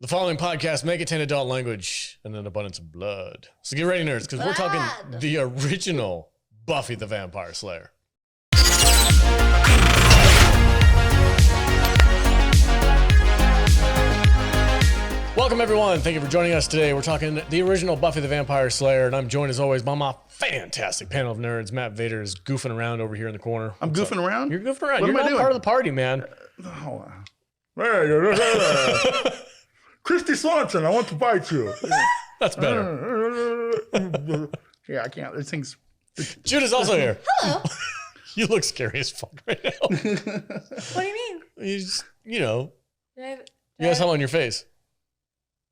The following podcast may contain adult language and an abundance of blood. So get ready, nerds, because we're talking the original Buffy the Vampire Slayer. Welcome, everyone. Thank you for joining us today. We're talking the original Buffy the Vampire Slayer, and I'm joined, as always, by my fantastic panel of nerds. Matt Vader is goofing around over here in the corner. I'm goofing around? You're goofing around. What You're am I not doing? part of the party, man. Hold on. Christy Swanson, I want to bite you. That's better. Yeah, I can't. This thing's. Judah's also here. Hello. You look scary as fuck right now. What do you mean? You just, you know, Did I have, you got something on your face.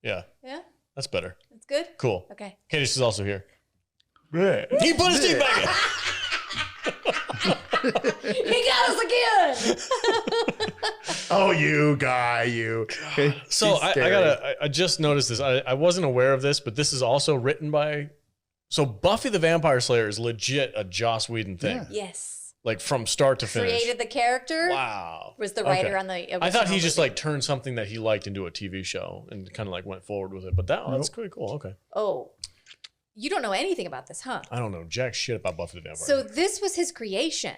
Yeah, yeah, that's better. that's good. Cool. Okay. Candice is also here. Yeah. He put his teeth back in. He got us again. Oh, you guy, you. So He's scary. I just noticed this. I wasn't aware of this, but this is also written by. So Buffy the Vampire Slayer is legit a Joss Whedon thing, Yeah. Yes. like from start to finish. Created the character. Wow. Was the Okay. writer on the original I thought he just movie. like turned something that he liked into a TV show and kind of like went forward with it. But that's pretty cool. Okay. Oh, you don't know anything about this, huh? I don't know jack shit about Buffy the Vampire. So this was his creation.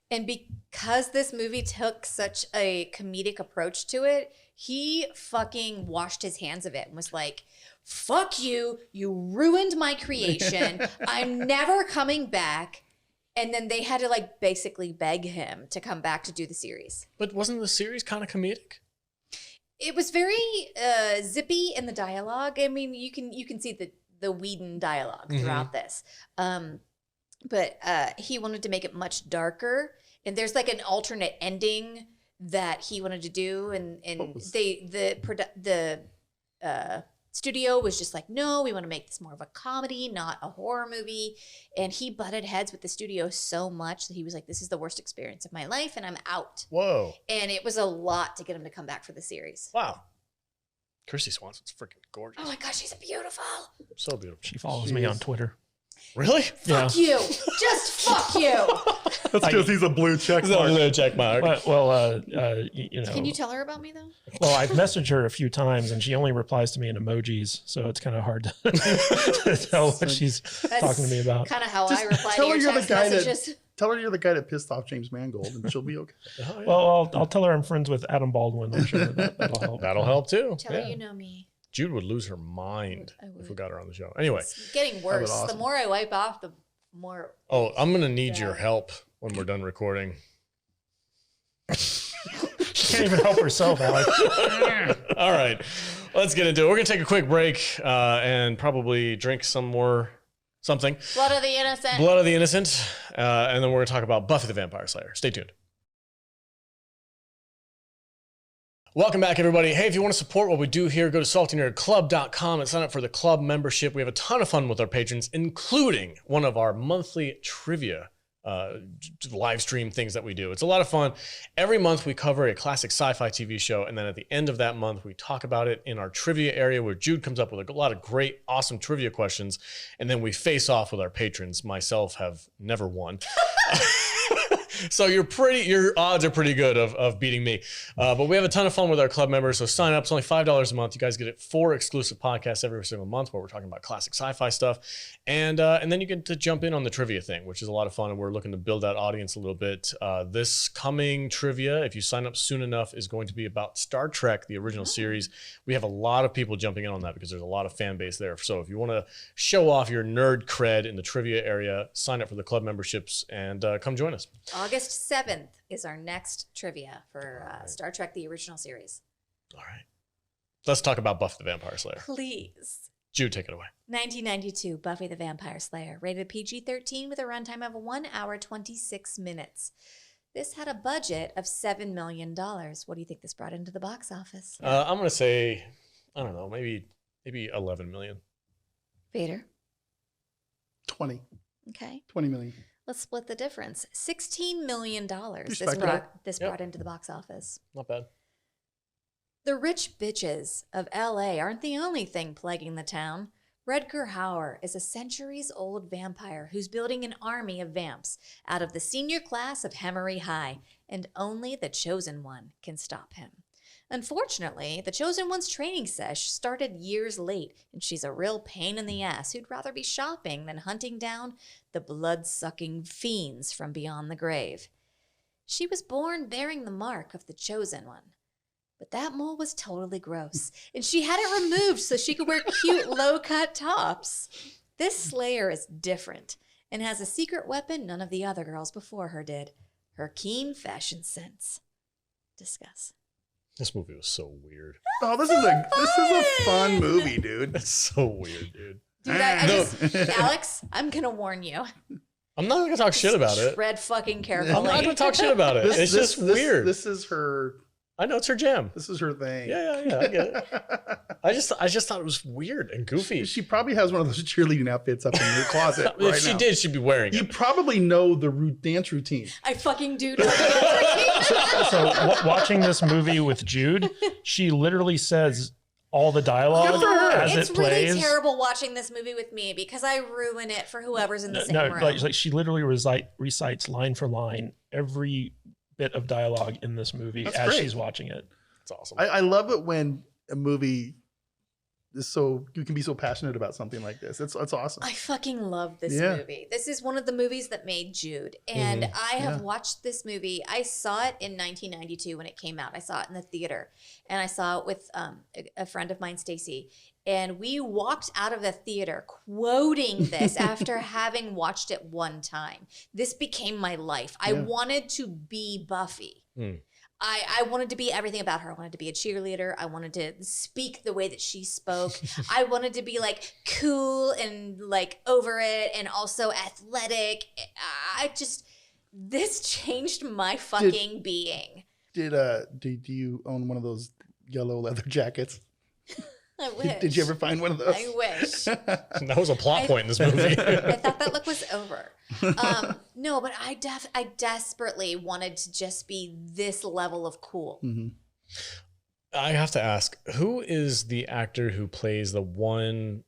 And because this movie took such a comedic approach to it, he fucking washed his hands of it and was like, fuck you. You ruined my creation. I'm never coming back. And then they had to like basically beg him to come back to do the series. But wasn't the series kind of comedic? It was very zippy in the dialogue. I mean, you can see the Whedon dialogue throughout this. But he wanted to make it much darker, and there's like an alternate ending that he wanted to do, and the studio was just like, no, we want to make this more of a comedy, not a horror movie. And he butted heads with the studio so much that he was like, this is the worst experience of my life, and I'm out. Whoa. And it was a lot to get him to come back for the series. Wow. Christy Swanson's freaking gorgeous. Oh my gosh, she's beautiful. So beautiful. She follows me on Twitter. Really? Fuck you. Just fuck you. That's because he's a blue check I'm mark. gonna check mark. You know. Can you tell her about me though? Well, I've messaged her a few times, and she only replies to me in emojis, so it's kind of hard to tell what she's talking to me about. Kind of how Just I reply to tell her your you're the text guy messages. that. Tell her you're the guy that pissed off James Mangold, and she'll be okay. Oh, yeah. Well, I'll tell her I'm friends with Adam Baldwin. I'm sure that'll help. That'll help too. Tell Yeah. her you know me. Jude would lose her mind I would. if we got her on the show. Anyway, It's getting worse. awesome. The more I wipe off, the more. oh, I'm gonna need your Yeah. help when we're done recording. She can't even help herself, Alex. All right, let's get into it. We're gonna take a quick break and probably drink something. Blood of the innocent. Blood of the Innocent, and then we're gonna talk about Buffy the Vampire Slayer. Stay tuned. Welcome back, everybody. Hey, if you want to support what we do here, go to saltynerdclub.com and sign up for the club membership. We have a ton of fun with our patrons, including one of our monthly trivia live stream things that we do. It's a lot of fun. Every month we cover a classic sci-fi TV show, and then at the end of that month we talk about it in our trivia area where Jude comes up with a lot of great, awesome trivia questions, and then we face off with our patrons. Myself have never won. So your odds are pretty good of beating me. But we have a ton of fun with our club members. So sign up. It's only $5 a month. You guys get 4 exclusive podcasts every single month where we're talking about classic sci-fi stuff. And then you get to jump in on the trivia thing, which is a lot of fun. And we're looking to build that audience a little bit. This coming trivia, if you sign up soon enough, is going to be about Star Trek, the original series. We have a lot of people jumping in on that because there's a lot of fan base there. So if you want to show off your nerd cred in the trivia area, sign up for the club memberships and come join us. August 7th is our next trivia for Star Trek: The Original Series. All right. Let's talk about Buffy the Vampire Slayer. Please. Jude, take it away. 1992, Buffy the Vampire Slayer, rated PG-13 with a runtime of 1 hour 26 minutes. This had a budget of $7 million. What do you think this brought into the box office? I'm going to say, I don't know, maybe 11 million. Vader. 20 Okay. million. Let's split the difference. $16 million this Respectable. brought into the box office. Not bad. The rich bitches of LA aren't the only thing plaguing the town. Rutger Hauer is a centuries-old vampire who's building an army of vamps out of the senior class of Hemery High, and only the Chosen One can stop him. Unfortunately, the Chosen One's training sesh started years late, and she's a real pain in the ass who'd rather be shopping than hunting down the blood-sucking fiends from beyond the grave. She was born bearing the mark of the Chosen One. But that mole was totally gross, and she had it removed so she could wear cute low-cut tops. This Slayer is different and has a secret weapon none of the other girls before her did. Her keen fashion sense. Discuss. This movie was so weird. Oh, this is a fun movie, dude. It's so weird, dude. Dude, Alex, I'm gonna warn you. I'm not gonna talk shit about it. Tread fucking I'm carefully. not gonna talk shit about it. It's just weird. This is her. I know it's her jam. This is her thing. Yeah. I get it. I just thought it was weird and goofy. She probably has one of those cheerleading outfits up in your closet. If right she now. did, she'd be wearing You it. probably know the dance routine. I fucking do. Know Watching this movie with Jude, she literally says all the dialogue Good for her. as It's it plays. really terrible watching this movie with me because I ruin it for whoever's in the same room. Like she literally recites line for line every bit of dialogue in this movie That's as great. she's watching it. It's awesome. I love it when a movie is so you can be so passionate about something like this. It's awesome. I fucking love this Yeah. movie. This is one of the movies that made Jude. And I have Yeah. watched this movie. I saw it in 1992 when it came out. I saw it in the theater. And I saw it with a friend of mine, Stacy. And we walked out of the theater quoting this after having watched it one time. This became my life. I Yeah. wanted to be Buffy. I wanted to be everything about her. I wanted to be a cheerleader. I wanted to speak the way that she spoke. I wanted to be like cool and like over it and also athletic. This changed my fucking being. Do you own one of those yellow leather jackets? I wish. Did you ever find one of those? I wish. That was a plot point in this movie. I thought that look was over. No, but I desperately wanted to just be this level of cool. Mhm. I have to ask, who is the actor who plays the one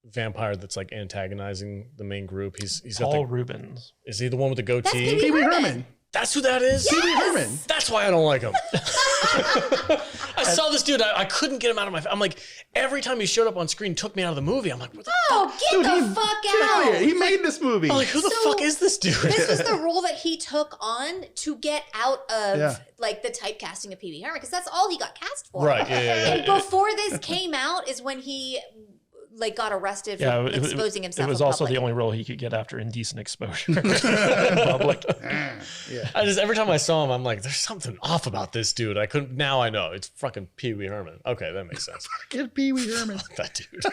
vampire that's like antagonizing the main group? He's got Paul the, Rubens. is he the one with the That's goatee? Pee Pee Wee Herman. Herman. That's who that is? Pee Wee Herman. That's why I don't like him. I saw this dude. I couldn't get him out of my. I'm like, every time he showed up on screen, took me out of the movie. I'm like, what the Oh, get Dude, the he- fuck Get out of out. here. He made this movie. I'm like, who the So, fuck is this dude? This was the role that he took on to get out of Yeah. like the typecasting of Pee Wee Herman because that's all he got cast for. Right. Yeah. And before this came out is when he like got arrested for Yeah, exposing himself. It was in also the public. only role he could get after indecent exposure in public. Yeah. I just every time I saw him, I'm like, there's something off about this dude. I couldn't. Now I know it's fucking Pee Wee Herman. Okay, that makes sense. Get Pee Wee Herman. That dude.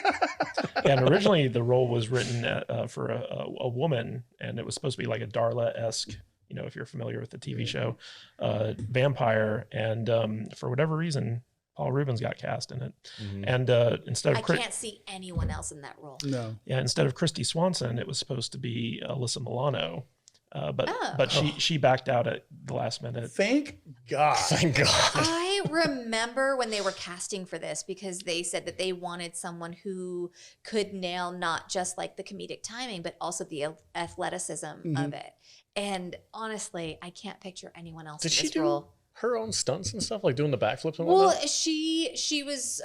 Yeah, and originally the role was written for a woman, and it was supposed to be like a Darla-esque, you know, if you're familiar with the TV show, vampire. And for whatever reason, Paul Rubens got cast in it. And instead I of can't see anyone else in that role. No. instead of Christy Swanson, it was supposed to be Alyssa Milano. But Oh. she backed out at the last minute. Thank God. Thank God. I remember when they were casting for this because they said that they wanted someone who could nail not just like the comedic timing, but also the athleticism of it. And honestly, I can't picture anyone else Did in she this do role. her own stunts and stuff, like doing the backflips and Well, whatnot? she was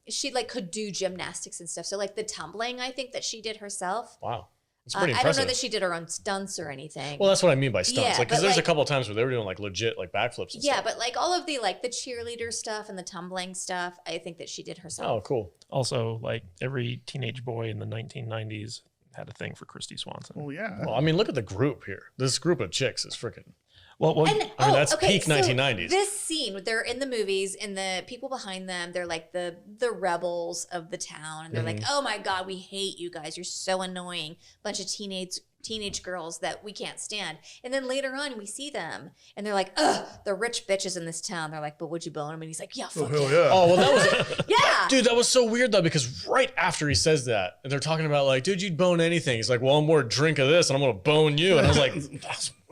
she like could do gymnastics and stuff. So like the tumbling, I think that she did herself. Wow, it's I pretty don't impressive. know that she did her own stunts or anything. Well, that's what I mean by stunts. Yeah, Like, because but, there's a like- couple of times where they were doing like legit like backflips. And yeah, stuff. but like all of the like the cheerleader stuff and the tumbling stuff, I think that she did herself. Oh, cool. Also, like every teenage boy in the 1990s had a thing for Christy Swanson. Well, yeah. Well, I mean, look at the group here. This group of chicks is freaking. Well, And I mean, that's peak so 1990s. This scene, they're in the movies, and the people behind them, they're like the rebels of the town, and they're like, "Oh my god, we hate you guys. You're so annoying. Bunch of teenage girls that we can't stand." And then later on, we see them, and they're like, "Ugh, the rich bitches in this town." They're like, "But would you bone them?" And he's like, "Yeah, fuck Hell yeah." yeah. Oh, well, that was. Yeah. Dude, that was so weird though, because right after he says that, and they're talking about like, dude, you'd bone anything. He's like, well, I'm more drink of this, and I'm gonna bone you. And I was like,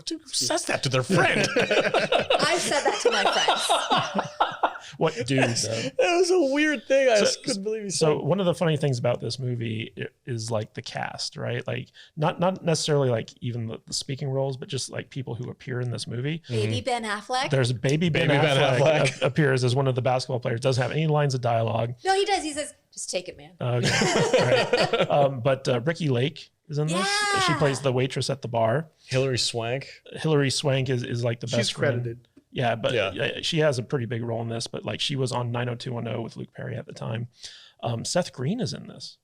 dude, who says that to their friend? I've said that to my friends. What dude? Though? That was a weird thing. I just couldn't believe he said. So one of the funny things about this movie is like the cast, right? Like not necessarily like even the speaking roles, but just like people who appear in this movie. Baby Ben Affleck. There's baby Ben Affleck appears as one of the basketball players. Doesn't have any lines of dialogue. No, he does. He says, "Just take it, man." Okay. Right. But Ricky Lake is in this. She plays the waitress at the bar. Hilary Swank. Hilary Swank is like the best. She's credited. Yeah, but Yeah. she has a pretty big role in this. But like she was on 90210 with Luke Perry at the time. Seth Green is in this.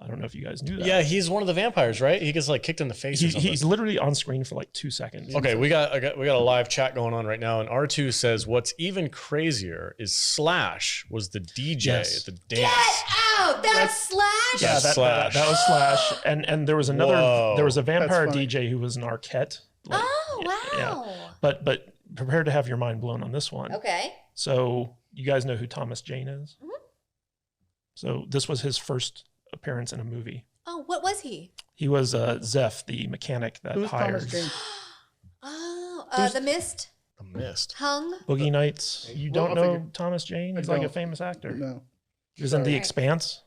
I don't know if you guys knew that. Yeah, he's one of the vampires, right? He gets like kicked in the face. Or something. He's literally on screen for like 2 seconds. Okay, we got a live chat going on right now, and R2 says what's even crazier is Slash was the DJ Yes. at the dance. Get out! That's Slash. Yeah, That's that was Slash, and there was another. Whoa. There was a vampire That's funny. DJ who was an Arquette. Like, Oh wow. yeah. But prepare to have your mind blown on this one. Okay. So you guys know who Thomas Jane is? Mhm. So this was his first appearance in a movie. Oh, what was he? He was Zeph, the mechanic that Who's hires Thomas Jane? Oh, Who's- The Mist. The mist. Hung. Boogie Nights. You Well, don't I'll know figure- Thomas Jane? I He's like a don't. famous actor. No. He was in The Sorry. Expanse.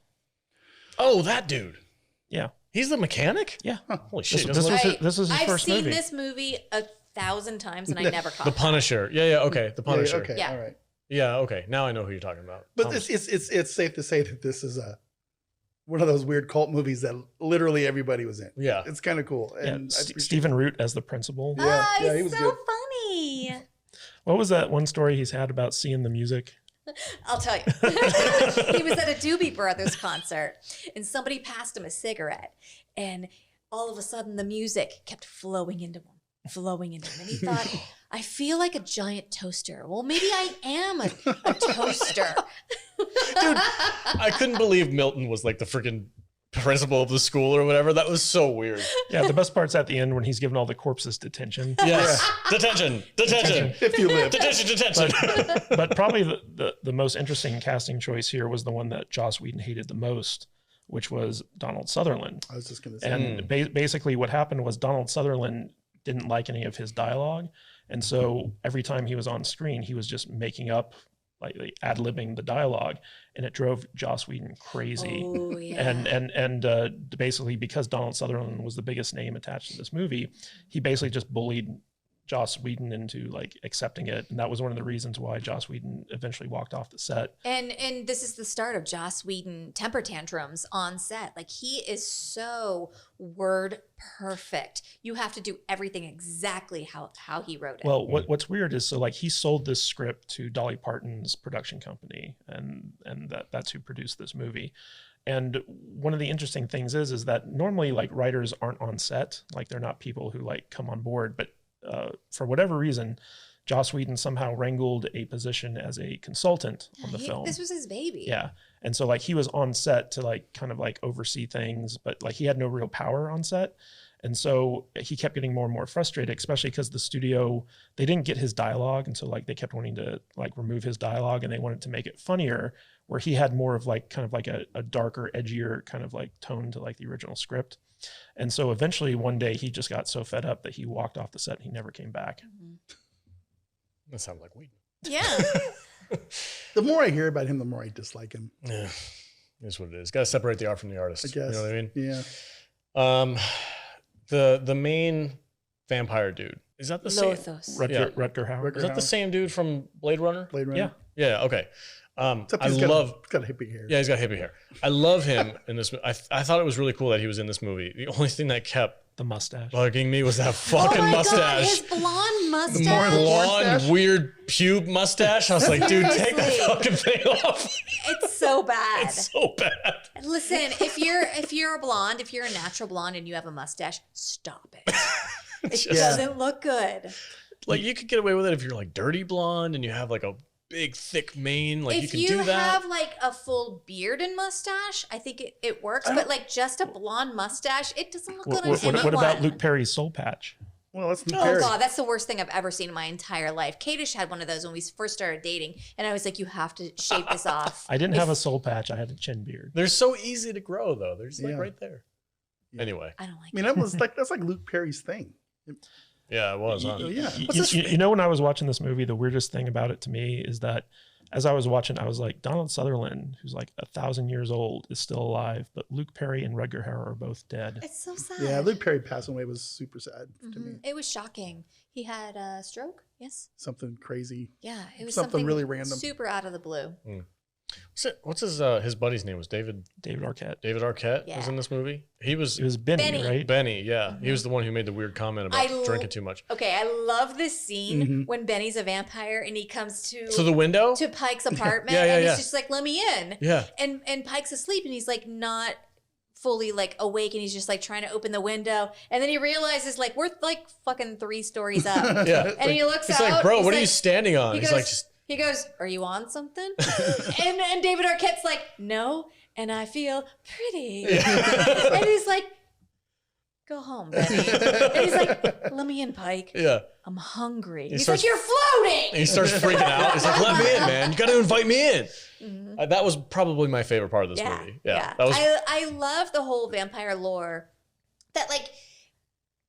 Oh, that dude. Yeah. He's the mechanic? Yeah. Holy shit. This doesn't was look- this was his I've first seen movie. this movie 1,000 times and I never caught the Punisher. Yeah, okay. The Yeah, Punisher. okay. Yeah. All right. Yeah, okay. Now I know who you're talking about. But Thomas- it's safe to say that this is one of those weird cult movies that literally everybody was in. yeah. It's kind of cool. Yeah, And I appreciate- Stephen Root as the principal. that. Yeah, Oh, yeah, he he's was so good. funny. What was that one story he's had about seeing the music? I'll tell you. He was at a Doobie Brothers concert and somebody passed him a cigarette. And all of a sudden, the music kept flowing into him. And he thought, I feel like a giant toaster. Well, maybe I am a toaster. Dude, I couldn't believe Milton was like the freaking principal of the school or whatever. That was so weird. Yeah, the best part's at the end when he's giving all the corpses detention. Yes. Detention. If you live. Detention. But probably the most interesting casting choice here was the one that Joss Whedon hated the most, which was Donald Sutherland. I was just going to say. And basically what happened was Donald Sutherland didn't like any of his dialogue. And so every time he was on screen, he was just making up, like ad-libbing the dialogue. And it drove Joss Whedon crazy. Oh, yeah. And basically because Donald Sutherland was the biggest name attached to this movie, he basically just bullied Joss Whedon into like accepting it. And that was one of the reasons why Joss Whedon eventually walked off the set. And this is the start of Joss Whedon temper tantrums on set. Like he is so word perfect. You have to do everything exactly how he wrote it. Well, what's weird is so like he sold this script to Dolly Parton's production company, and that's who produced this movie. And one of the interesting things is that normally like writers aren't on set, like they're not people who like come on board, but for whatever reason, Joss Whedon somehow wrangled a position as a consultant on the film. This was his baby. Yeah. And so like he was on set to like kind of like oversee things, but like he had no real power on set. And so he kept getting more and more frustrated, especially because the studio, they didn't get his dialogue. And so like they kept wanting to like remove his dialogue and they wanted to make it funnier, where he had more of like kind of like a darker, edgier kind of like tone to like the original script. And so eventually one day he just got so fed up that he walked off the set and he never came back. Mhm. That sounds like Whedon. Yeah. The more I hear about him, the more I dislike him. Yeah. That's what it is. Got to separate the art from the artist. I guess. You know what I mean? Yeah. The main vampire dude, is that the same? Lothos. Rutger Hauer. Is that the same dude from Blade Runner? Blade Runner. Yeah. Yeah. Okay. Except I he's love. got hippie hair. Yeah, he's got hippie hair. I love him in this. I thought it was really cool that he was in this movie. The only thing that kept The mustache. bugging me was that fucking oh my mustache. God, his blonde mustache. Blonde, mustache? weird pube mustache. I was like, dude, take that Seriously. fucking thing off. It's so bad. It's so bad. Listen, if you're a blonde, if you're a natural blonde and you have a mustache, stop it. It Just- doesn't look good. Like you could get away with it if you're like dirty blonde and you have like a big thick mane. Like If you can do that. have like a full beard and mustache, I think it works. But like just a blonde mustache, it doesn't look good on anyone. What about Luke Perry's soul patch? Well, that's Luke Oh Perry. God, that's the worst thing I've ever seen in my entire life. Kadish had one of those when we first started dating, and I was like, "You have to shave this off." I didn't have a soul patch. I had a chin beard. They're so easy to grow though. They're just like Yeah. right there. Yeah. Anyway, I don't like. I mean, that's like Luke Perry's thing. yeah, it was. Huh? Yeah. You know, when I was watching this movie, the weirdest thing about it to me is that as I was watching, I was like, Donald Sutherland, who's like 1,000 years old, is still alive, but Luke Perry and Rutger Hauer are both dead. It's so sad. Yeah, Luke Perry passing away was super sad to me. It was shocking. He had a stroke. Yes. Something crazy. Yeah, it was Something something really random. super out of the blue. What's his buddy's name? Was David Arquette. David Arquette was Yeah. in this movie? He was It was Benny, Benny. right? Benny, yeah. He was the one who made the weird comment about I drinking too much. Okay, I love this scene Mhm. when Benny's a vampire and he comes To the window? to Pike's apartment Yeah, and yeah. he's just like, "Let me in." Yeah. And Pike's asleep and he's like not fully like awake and he's just like trying to open the window and then he realizes like we're like fucking 3 stories up. Yeah. And he looks He's out. like, bro, he's what are like- you standing on? He He's goes, like, just he goes, "Are you on something?" and David Arquette's like, "No, and I feel pretty." And he's like, "Go home, Benny." And he's like, "Let me in, Pike. yeah. I'm hungry." He He's starts- like, "You're floating." He starts freaking out. He's like, let me in, man. You got to invite me in. Mhm. That was probably my favorite part of this movie. Yeah. That was I love the whole vampire lore. That like,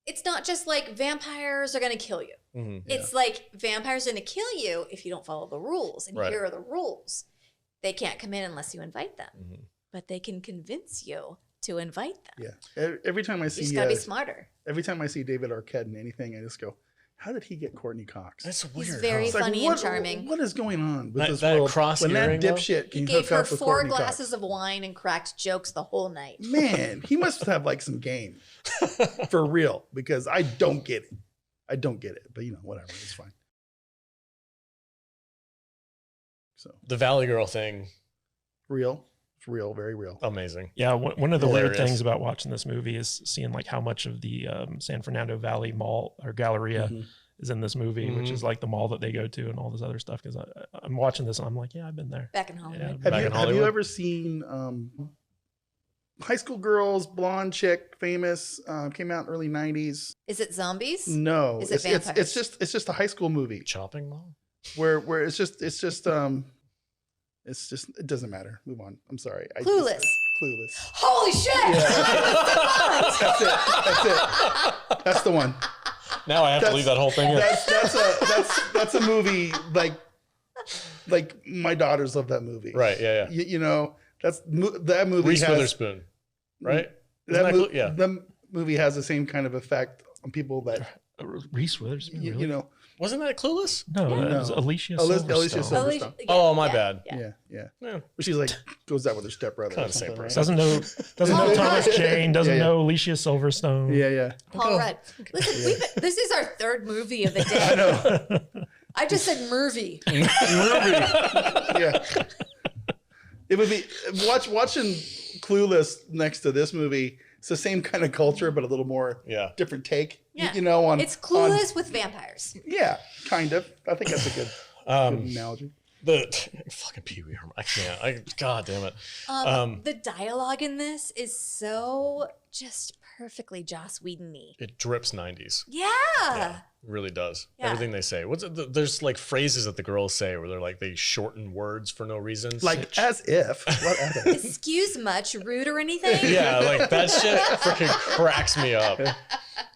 it's not just like vampires are gonna kill you. mhm. It's like vampires are gonna kill you if you don't follow the rules. And Right. here are the rules. They can't come in unless you invite them, Mhm. but they can convince you to invite them. Yeah. Every time I You see just gotta be smarter. every time I see David Arquette in anything, I just go, how did he get Courtney Cox? That's weird. He's very huh? It's like, funny and charming. What is going on with That- this that world? cross when earring, that though? dipshit He can gave hook her up with 4 Courtney glasses of wine and cracked jokes the whole night. Cox. Man, he must have like some game for real because I don't get it. I don't get it, but you know, whatever, it's fine. So The Valley Girl thing, real, it's real, very real. amazing. Yeah, one of the weird Hilarious. things about watching this movie is seeing like how much of the San Fernando Valley Mall or Galleria Mhm. is in this movie, which Mhm. is like the mall that they go to and all this other stuff. Because I'm watching this and I'm like, yeah, I've been there. Back in Hollywood. Back in Have you Hollywood? ever seen High School Girls, blonde chick, famous, came out in early '90s? Is it zombies? No, Is it it's vampires? it's just a high school movie Chopping mall? where it's just it doesn't matter. Move on. I'm sorry. Clueless. Clueless. Holy shit! That's it. That's the one. Now I have to That's- leave that whole thing in. That's a movie like my daughters love that movie. Right, yeah, yeah. You know, that movie Reese has, Witherspoon, right? that Isn't mo- that yeah. the movie has the same kind of effect on people that Reese Witherspoon, really? you know. Wasn't that Clueless? No, Yeah. that was No. Alicia Alicia Silverstone. Silverstone. Alicia- Oh, my bad. Yeah. Yeah. Yeah. Where she's like goes out with her stepbrother. Kinda or the same something, right? person. Doesn't know Oh, Thomas God. Jane, doesn't Yeah, yeah. know Alicia Silverstone. Yeah, yeah. Paul Rudd. Listen, this is our 3rd movie of the day. I know. I just said movie. Yeah. It would be watching Clueless next to this movie. It's the same kind of culture, but a little more Yeah. different take. Yeah. You know, on It's Clueless with vampires. yeah, kind of. I think that's a good analogy. The fucking Pee Wee Herman. I can't. God damn it. The dialogue in this is so just perfectly Joss Whedon-y. It drips 90s. Yeah. It really does. Yeah. Everything they say. There's like phrases that the girls say where they're like they shorten words for no reason. Like as if. Whatever. Excuse much, rude or anything? yeah, like that shit freaking cracks me up.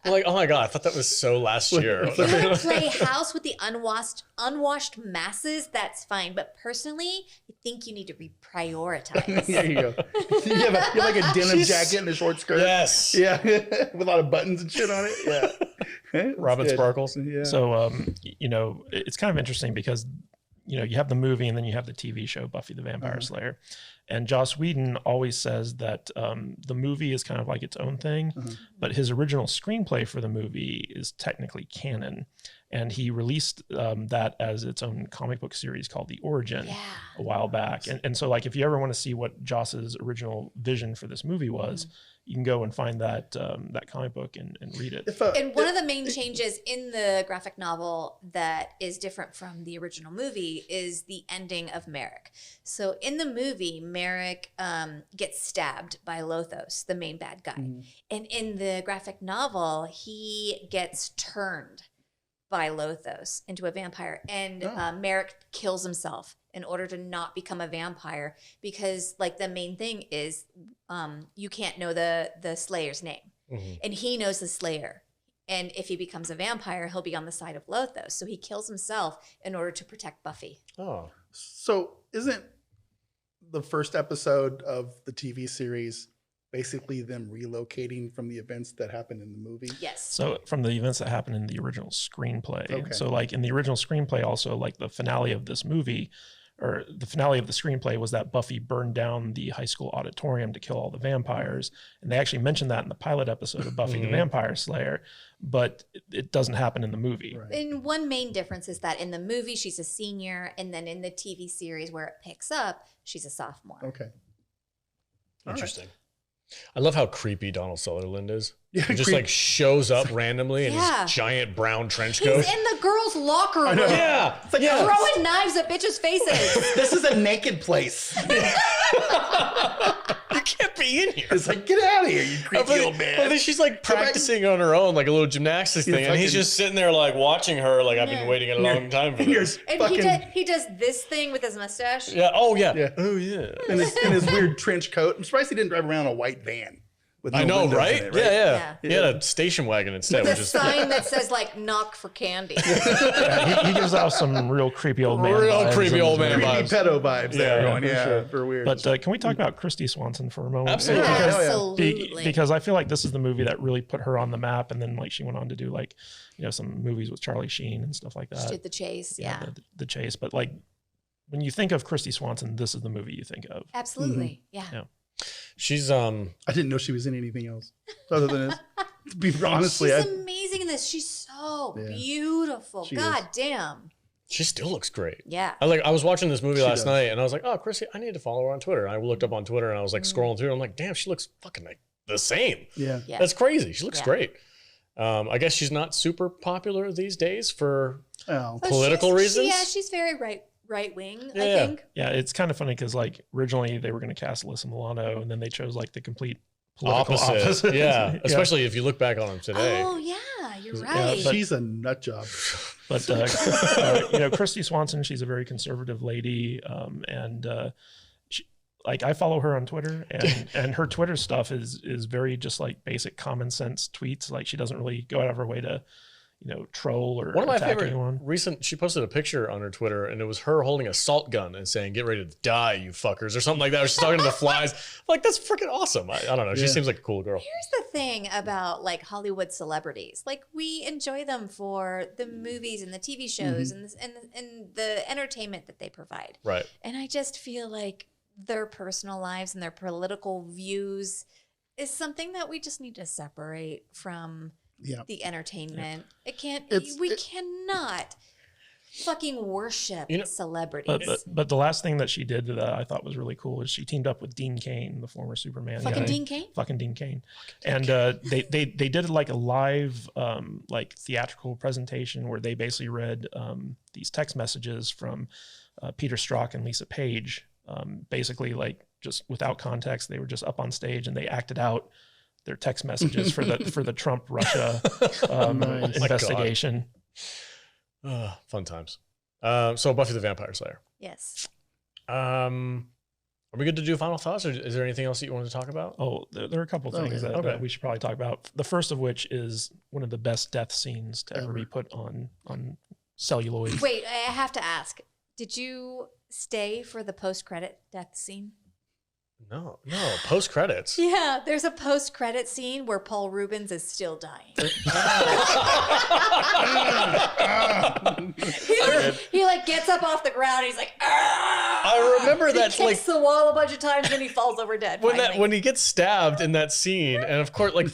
I'm like, oh my god, I thought that was so last year. You want to play house with the unwashed masses? That's fine. But personally, I think you need to reprioritize. There you go. You have like a denim She's- jacket and a short skirt. yes. Yeah. With a lot of buttons and shit on it. Yeah. That's Robin good. Sparkles. Yeah. So, you know, it's kind of interesting because, you know, you have the movie and then you have the TV show Buffy the Vampire Slayer. And Joss Whedon always says that the movie is kind of like its own thing, but his original screenplay for the movie is technically canon. And he released that as its own comic book series called The Origin Yeah. a while back. And so, like, if you ever want to see what Joss's original vision for this movie was, you can go and find that that comic book and read it. And one of the main changes in the graphic novel that is different from the original movie is the ending of Merrick. So in the movie, Merrick gets stabbed by Lothos, the main bad guy. And in the graphic novel, he gets turned by Lothos into a vampire. And Merrick kills himself in order to not become a vampire because, like, the main thing is you can't know the Slayer's name. And he knows the Slayer. And if he becomes a vampire, he'll be on the side of Lothos. So he kills himself in order to protect Buffy. Oh. So isn't the first episode of the TV series basically them relocating from the events that happened in the movie? Yes. So from the events that happened in the original screenplay. Okay. So like in the original screenplay, also like the finale of this movie, or the finale of the screenplay was that Buffy burned down the high school auditorium to kill all the vampires. And they actually mentioned that in the pilot episode of Buffy the Vampire Slayer, but it doesn't happen in the movie. Right. And one main difference is that in the movie, she's a senior. And then in the TV series where it picks up, she's a sophomore. Okay. Interesting. I love how creepy Donald Sutherland is. Yeah, He just like shows up randomly in Yeah. his giant brown trench He's coat. in the girls' locker room. Yeah. Yeah. Throwing knives at bitches' faces. This is a naked place. You can't be in here. It's like, get out of here, you creepy old But man. then she's like Come back. practicing on her own, like a little gymnastics He's thing, and he's fucking- just sitting there like watching her, like I've been waiting a long time for And you're this. And fucking he does this thing with his mustache. Yeah. Oh yeah. Yeah. Oh yeah. in his weird trench coat. I'm surprised he didn't drive around in a white van. With I no know, windows right? in it, Yeah, yeah, Yeah. He had a station wagon instead, The which is sign that says like "knock for candy." Yeah, he gives off some real creepy old man. Real vibes creepy in old this man movie. Creepy vibes. pedo vibes there Yeah, going, for yeah, sure. for weird. But can we talk about Christy Swanson for a moment? Absolutely. Yeah, yeah. Absolutely. Because I feel like this is the movie that really put her on the map, and then like she went on to do like, you know, some movies with Charlie Sheen and stuff like She that. did the chase. Yeah. The Chase. But like when you think of Christy Swanson, this is the movie you think of. Absolutely. Yeah. Yeah. she's I didn't know she was in anything else other than this. To be honestly, She's I, amazing in this. She's so Yeah. beautiful. She God is. damn. she still looks great. Yeah. I was watching this movie She last does. night, and I was like, oh, Chrissy, I need to follow her on Twitter. And I looked up on Twitter, and I was like Mm. scrolling through. And I'm like, damn, she looks fucking like the same. yeah. Yeah. That's crazy. She looks Yeah. great. I guess she's not super popular these days for Oh, But political reasons? Yeah, she's very right wing, I Yeah. think. Yeah, it's kind of funny because like originally they were going to cast Alyssa Milano, and then they chose like the complete political opposite. Yeah, especially if you look back on them today. Oh yeah, you're Yeah, right. but- she's a nut job. But you know, Christy Swanson, she's a very conservative lady, and she, like I follow her on Twitter, and her Twitter stuff is very just like basic common sense tweets. Like she doesn't really go out of her way to, you know, troll or One of my attack favorite anyone. recent, she posted a picture on her Twitter, and it was her holding a salt gun and saying, "Get ready to die, you fuckers," or something like that. Or she's talking to the flies. Like that's freaking awesome. I don't know. She Yeah. seems like a cool girl. Here's the thing about like Hollywood celebrities. Like we enjoy them for the movies and the TV shows and the entertainment that they provide. Right. And I just feel like their personal lives and their political views is something that we just need to separate from Yeah. the entertainment. It can't. It- Cannot fucking worship You know- celebrities. But the last thing that she did that I thought was really cool is she teamed up with Dean Cain, the former Superman Fucking guy. Dean Cain. Fucking Dean Cain. And they did like a live like theatrical presentation where they basically read these text messages from Peter Strzok and Lisa Page. Basically like just without context, they were just up on stage and they acted out their text messages for the Trump Russia Nice. investigation. Fun times. So Buffy the Vampire Slayer. Yes. Are we good to do final thoughts, or is there anything else that you wanted to talk about? Oh, there are a couple of things Okay. that, Okay. that we should probably talk about. The first of which is one of the best death scenes to ever Ever. be put on celluloid. Wait, I have to ask. Did you stay for the post-credit death scene? No. Post credits. Yeah, there's a post-credit scene where Paul Rubens is still dying. he like gets up off the ground. He's like, "Ah!" I remember He that's kicks like the wall a bunch of times, and he falls over dead. finally. when he gets stabbed in that scene, and of course, like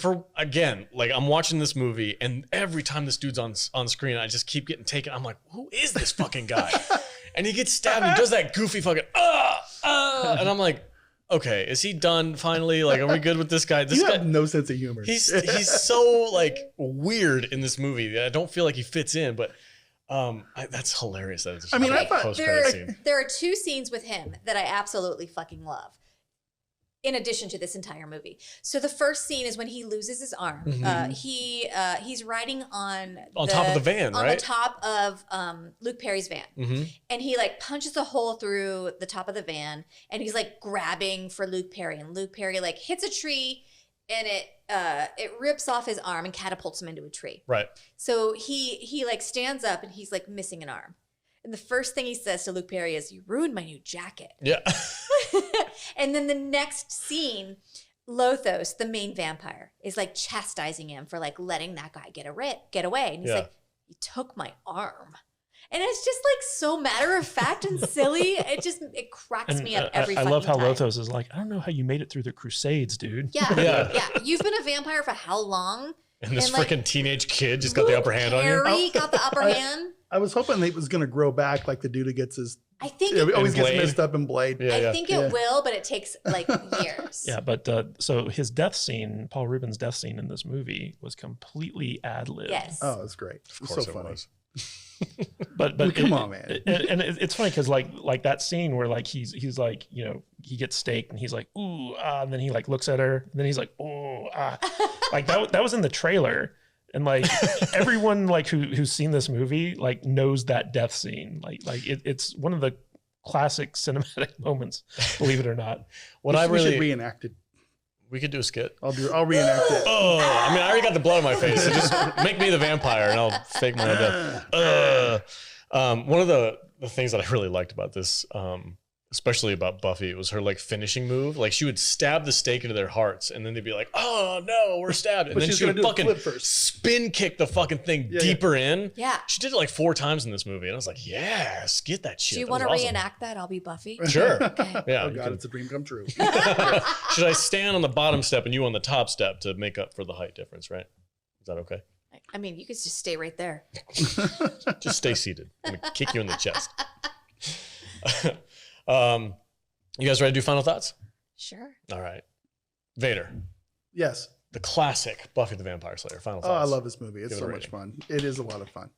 like I'm watching this movie, and every time this dude's on screen, I just keep getting taken. I'm like, who is this fucking guy? And he gets stabbed. And he does that goofy fucking and I'm like, okay, is he done finally? Like, are we good with this guy? This You guy, have no sense of humor. he's so like weird in this movie that I don't feel like he fits in. But that's hilarious. That it's I mean, I Okay, thought- post credit scene. there are two scenes with him that I absolutely fucking love. In addition to this entire movie, so the first scene is when he loses his arm. Mhm. He's riding on Top of the van, on right? the top of Luke Perry's van, Mm-hmm. and he like punches a hole through the top of the van, and he's like grabbing for Luke Perry, and Luke Perry like hits a tree, and it rips off his arm and catapults him into a tree. Right. So he like stands up and he's like missing an arm. And the first thing he says to Luke Perry is, "You ruined my new jacket." Yeah. And then the next scene, Lothos, the main vampire, is like chastising him for like letting that guy get away. And he's Yeah. like, "You took my arm." And it's just like so matter of fact and silly. It cracks me up every I fucking love how time. Lothos is like, I don't know how you made it through the Crusades, dude. Yeah, Yeah. yeah. You've been a vampire for how long? And this And, like, freaking teenage kid just got the upper hand on you. Harry got the upper hand. I was hoping he was going to grow back like the dude who gets his. I think He it, always gets Blade. messed up in Blade. Yeah, yeah. I think Yeah. it will, but it takes like years. Yeah, but so his death scene, Paul Rubens' death scene in this movie was completely ad-libbed. Yes. Oh, it's great. Of It's course so it funny. was. But Come on, man. and it's funny because like that scene where like he's like, you know, he gets staked and he's like, ooh, and then he like looks at her and then he's like, ooh, like that was in the trailer. And like everyone like who's seen this movie like knows that death scene. Like it's one of the classic cinematic moments, believe it or not. What I we should really reenact it. we could do a skit. I'll reenact it. Oh, I mean, I already got the blood on my face. So just make me the vampire, and I'll fake my own death. One of the things that I really liked about this, especially about Buffy, it was her like finishing move. Like she would stab the stake into their hearts, and then they'd be like, "Oh no, we're stabbed!" And But then she's she would gonna do a fucking flip first. spin kick the fucking thing Yeah, deeper in. Yeah. She did it like 4 times in this movie, and I was like, "Yes, get that shit." Do you That want to was awesome. reenact that? I'll be Buffy. Sure. Okay. Yeah. Oh you God, can- it's a dream come true. Should I stand on the bottom step and you on the top step to make up for the height difference? Right? Is that okay? I mean, you could just stay right there. Just stay seated. I'm gonna kick you in the chest. You guys ready to do final thoughts? Sure. All right. Vader, Yes. the classic Buffy the Vampire Slayer. Final Oh, I thoughts. love this movie. It's Give it so a much rating. fun. It is a lot of fun.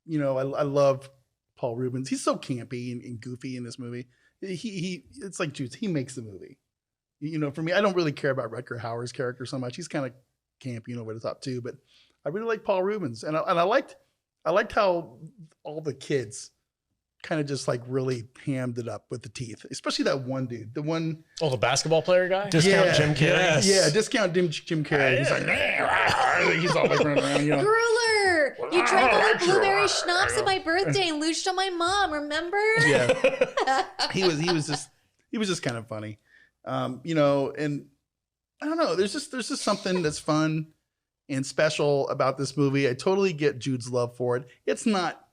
You know, I love Paul Rubens. He's so campy and goofy in this movie. It's like Juice. He makes the movie. You know, for me, I don't really care about Rutger Hauer's character so much. He's kind of campy and over the top too. But I really like Paul Rubens, and I liked how all the kids kind of just like really hammed it up with the teeth, especially that one dude, the one. Oh, the basketball player guy? Discount Jim Carrey. Yes. Yeah, discount Jim Carrey. He's like, he's all like running around, you know. Grueler, you drank all the blueberry schnapps at my birthday and loosed on my mom. Remember? Yeah, he was just kind of funny, you know. And I don't know. There's just something that's fun and special about this movie. I totally get Jude's love for it. It's not,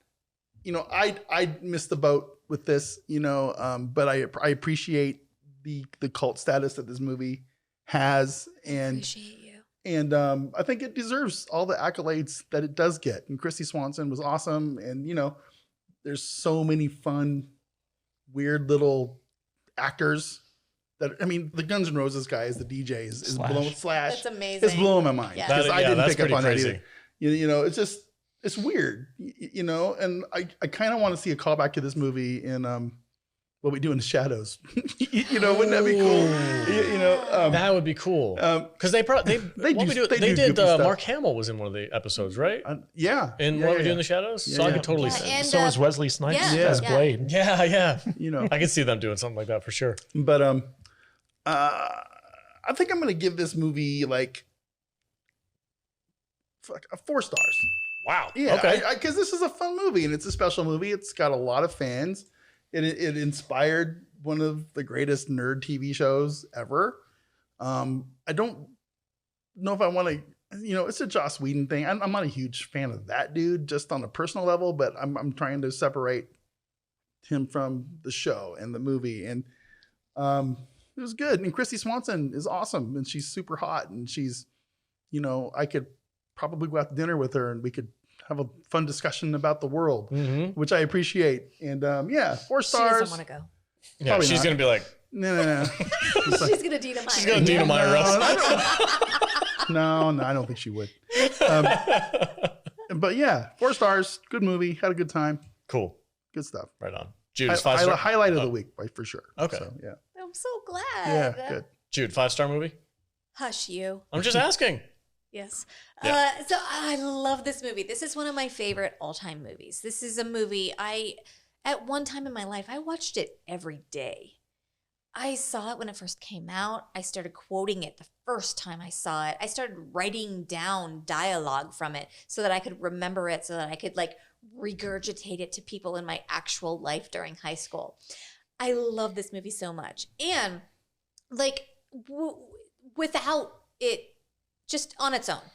you know, I missed the boat with this, you know, but I appreciate the cult status that this movie has, and Appreciate you. and I think it deserves all the accolades that it does get. And Christy Swanson was awesome, and you know, there's so many fun, weird little actors. That, I mean, the Guns N' Roses guy is the DJ is Slash. blowing Slash. That's amazing. It's blowing my mind Yeah. because I didn't that's pick up pretty on crazy. that either. You know, it's weird, you know, and I kind of want to see a callback to this movie in What We Do in the Shadows. You know, wouldn't that be cool? You know, That would be cool. Because they do did. goofy stuff. Mark Hamill was in one of the episodes, right? yeah. In yeah, What We yeah. Do in the Shadows. Yeah, So I yeah. could totally Yeah, see. and, So is Wesley Snipes yeah, as yeah. Blade. Yeah. You know, I could see them doing something like that for sure. but I think I'm gonna give this movie like 4 stars. Wow. Yeah, Okay. because this is a fun movie and it's a special movie. It's got a lot of fans. It inspired one of the greatest nerd TV shows ever. I don't know if I want to. You know, it's a Joss Whedon thing. I'm not a huge fan of that dude, just on a personal level. But I'm trying to separate him from the show and the movie, and it was good. And Christy Swanson is awesome, and she's super hot, and she's, you know, I could probably go out to dinner with her, and we could have a fun discussion about the world, Mm-hmm. which I appreciate. And yeah, 4 She stars. doesn't want to go. Yeah, Probably she's not. gonna be like, No. She's gonna dynamite. she's gonna dynamite us. No, I don't think she would. But yeah, 4 stars. Good movie. Had a good time. Cool. Good stuff. Right on. Jude, is 5 star. Highlight of the Oh. week, for sure. Okay. So, yeah. I'm so glad. Yeah. Good. Jude, 5-star movie. Hush you. I'm just asking. Yes. Yeah. So I love this movie. This is one of my favorite all-time movies. This is a movie at one time in my life, I watched it every day. I saw it when it first came out. I started quoting it the first time I saw it. I started writing down dialogue from it so that I could remember it, so that I could like regurgitate it to people in my actual life during high school. I love this movie so much. And like without it just on its own,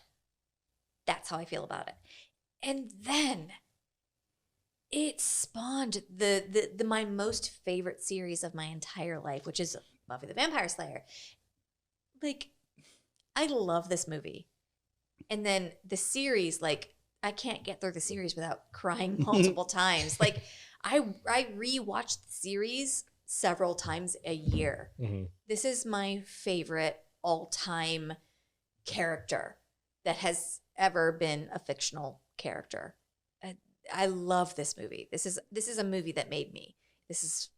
that's how I feel about it. And then it spawned the my most favorite series of my entire life, which is Buffy the Vampire Slayer. Like, I love this movie. And then the series, like, I can't get through the series without crying multiple times. Like, I rewatch the series several times a year. Mm-hmm. This is my favorite all-time character that has ever been a fictional character. I love this movie. This is a movie that made me. This is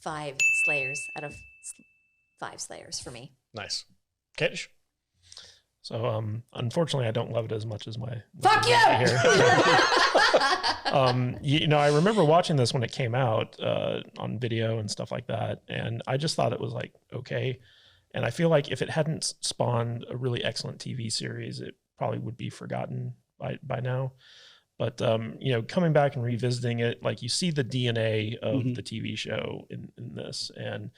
5 Slayers out of 5 Slayers for me. Nice. Kadish? So, unfortunately, I don't love it as much as my. Fuck you! You know, I remember watching this when it came out on video and stuff like that, and I just thought it was like okay. And I feel like if it hadn't spawned a really excellent TV series, it probably would be forgotten by now. But you know, coming back and revisiting it, like you see the DNA of the TV show in this, and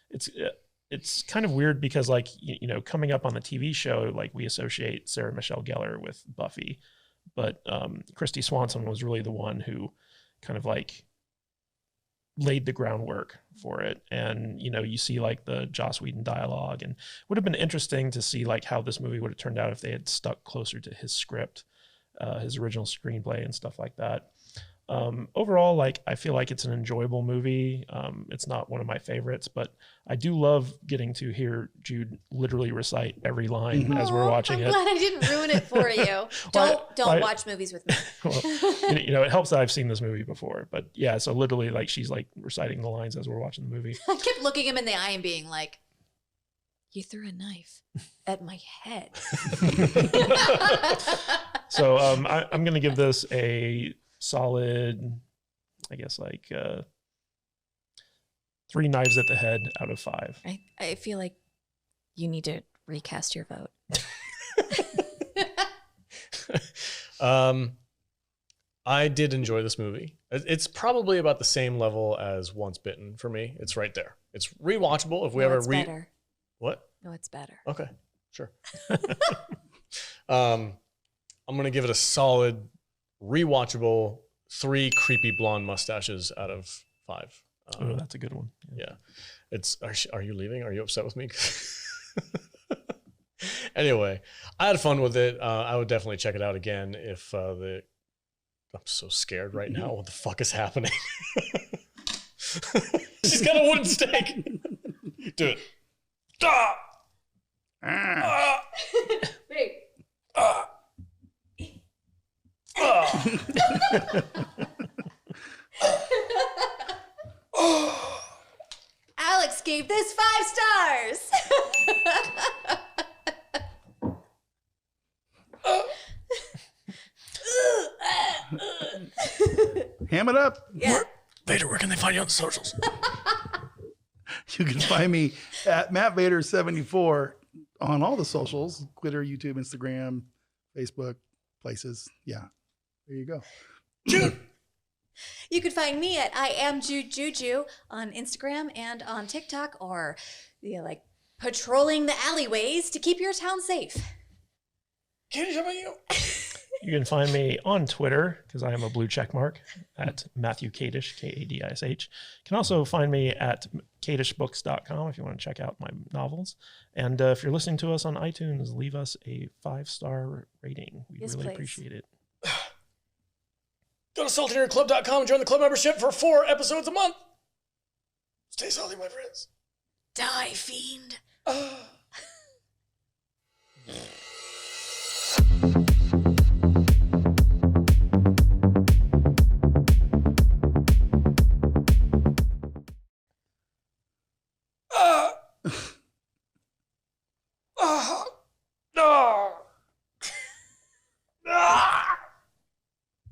it's kind of weird because like you know, coming up on the TV show, like we associate Sarah Michelle Gellar with Buffy, but Christy Swanson was really the one who kind of like laid the groundwork for it. And you know, you see like the Joss Whedon dialogue, and would have been interesting to see like how this movie would have turned out if they had stuck closer to his script. His original screenplay and stuff like that. Overall, like I feel like it's an enjoyable movie. It's not one of my favorites, but I do love getting to hear Jude literally recite every line as we're watching I'm it. glad I didn't ruin it for you. Don't watch movies with me. Well, you know, it helps that I've seen this movie before, but yeah, so literally like she's like reciting the lines as we're watching the movie. I kept looking him in the eye and being like, "You threw a knife at my head." So I'm going to give this a solid, I guess like 3 knives at the head out of 5. I feel like you need to recast your vote. I did enjoy this movie. It's probably about the same level as Once Bitten for me. It's right there. It's rewatchable if we ever better. What? No, it's better. Okay, sure. I'm going to give it a solid, rewatchable 3 creepy blonde mustaches out of 5. Oh, that's a good one. Yeah. It's. Are you leaving? Are you upset with me? Anyway, I had fun with it. I would definitely check it out again if I'm so scared right now. What the fuck is happening? She's got a wooden stake. Do it. Ah! Ah! Wait. Ah! Alex gave this 5 stars. Ham it up. Yeah. Vader, where can they find you on the socials? You can find me at Matt Vader 74 on all the socials: Twitter, YouTube, Instagram, Facebook, places. Yeah, there you go. Jude. You can find me at I am Jude Juju on Instagram and on TikTok, or like patrolling the alleyways to keep your town safe. Katie, how about you? You can find me on Twitter because I am a blue check mark at Matthew Kadish, Kadish. You can also find me at kadishbooks.com if you want to check out my novels. And if you're listening to us on iTunes, leave us a 5-star rating. We Yes, really please. appreciate it. Go to saltinairclub.com and join the club membership for 4 episodes a month. Stay salty, my friends. Die, fiend. Ah.